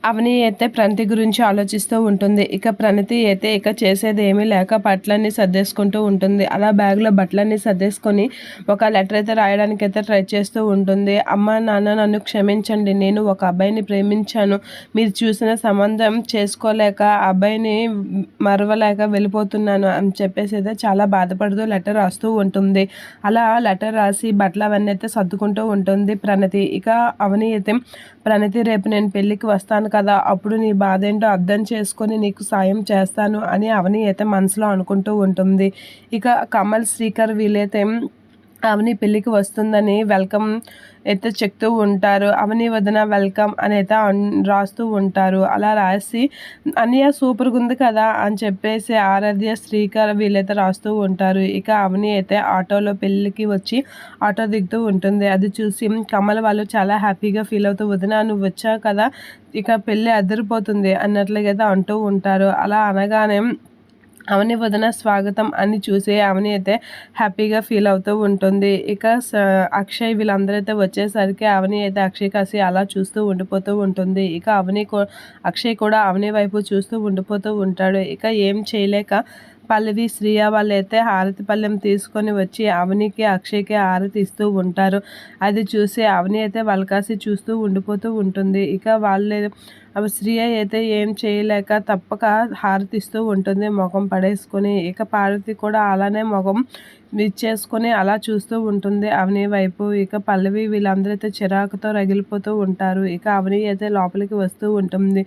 అవని అయితే ప్రణతి గురించి ఆలోచిస్తూ ఉంటుంది. ఇక ప్రణతి అయితే ఇక చేసేది ఏమీ లేక బట్టలన్నీ సర్దేసుకుంటూ ఉంటుంది. అలా బ్యాగ్లో బట్టలన్నీ సర్దేసుకొని ఒక లెటర్ అయితే రాయడానికైతే ట్రై చేస్తూ ఉంటుంది. అమ్మ నాన్న నన్ను క్షమించండి, నేను ఒక అబ్బాయిని ప్రేమించాను, మీరు చూసిన సంబంధం చేసుకోలేక అబ్బాయిని మరవలేక వెళ్ళిపోతున్నాను అని చెప్పేసి అయితే చాలా బాధపడుతూ లెటర్ రాస్తూ ఉంటుంది. అలా లెటర్ రాసి బట్టలు అవన్నీ అయితే సర్దుకుంటూ ఉంటుంది ప్రణతి. ఇక అవని అయితే ప్రణతి రేపు నేను పెళ్ళికి వస్తాను కదా, అప్పుడు నీ బాధ ఏంటో అర్థం చేసుకొని నీకు సాయం చేస్తాను అని అవని అయితే మనసులో అనుకుంటూ ఉంటుంది. ఇక కమల్ శ్రీకర్ వీలైతే అవని పెళ్ళికి వస్తుందని వెల్కమ్ అయితే చెప్తూ ఉంటారు. అవని వదిన వెల్కమ్ అని అయితే రాస్తూ ఉంటారు. అలా రాసి అన్నయ్య సూపర్గా ఉంది కదా అని చెప్పేసి ఆరాధ్య శ్రీకర్ వీళ్ళైతే రాస్తూ ఉంటారు. ఇక అవని అయితే ఆటోలో పెళ్ళికి వచ్చి ఆటో దిగుతూ ఉంటుంది. అది చూసి కమల్ వాళ్ళు చాలా హ్యాపీగా ఫీల్ అవుతూ వదిన నువ్వు వచ్చావు కదా, ఇక పెళ్ళి అదిరిపోతుంది అన్నట్లుగా అయితే అంటూ ఉంటారు. అలా అనగానే అవని వదిన స్వాగతం అని చూసి అవని అయితే హ్యాపీగా ఫీల్ అవుతూ ఉంటుంది. ఇక అక్షయ్ వీళ్ళందరూ అయితే వచ్చేసరికి అవని అయితే అక్షయ్ కాసి అలా చూస్తూ ఉండిపోతూ ఉంటుంది. ఇక అక్షయ్ కూడా అవని వైపు చూస్తూ ఉండిపోతూ ఉంటాడు. ఇక ఏం చేయలేక పల్లవి శ్రీయ వాళ్ళైతే హారతి పళ్ళెం తీసుకొని వచ్చి అవనికి అక్షయ్కి హారతి ఇస్తూ ఉంటారు. అది చూసి అవని అయితే వాళ్ళకాసి చూస్తూ ఉండిపోతూ ఉంటుంది. ఇక శ్రీయ అయితే ఏం చేయలేక తప్పక హారతి ఇస్తూ ఉంటుంది ముఖం పడేసుకొని. ఇక పార్వతి కూడా అలానే ముఖం ఇచ్చేసుకొని అలా చూస్తూ ఉంటుంది అవని వైపు. ఇక పల్లవి వీళ్ళందరూ అయితే చిరాకుతో రగిలిపోతూ ఉంటారు. ఇక అవని అయితే లోపలికి వస్తూ ఉంటుంది.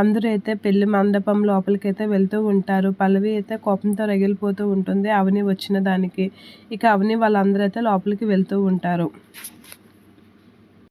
అందరూ అయితే పెళ్లి మండపం లోపలికి అయితే వెళ్తూ ఉంటారు. పల్లవి అయితే కోపంతో రగిలిపోతూ ఉంటుంది అవని వచ్చిన దానికి. ఇక అవని వాళ్ళందరూ అయితే లోపలికి వెళ్తూ ఉంటారు.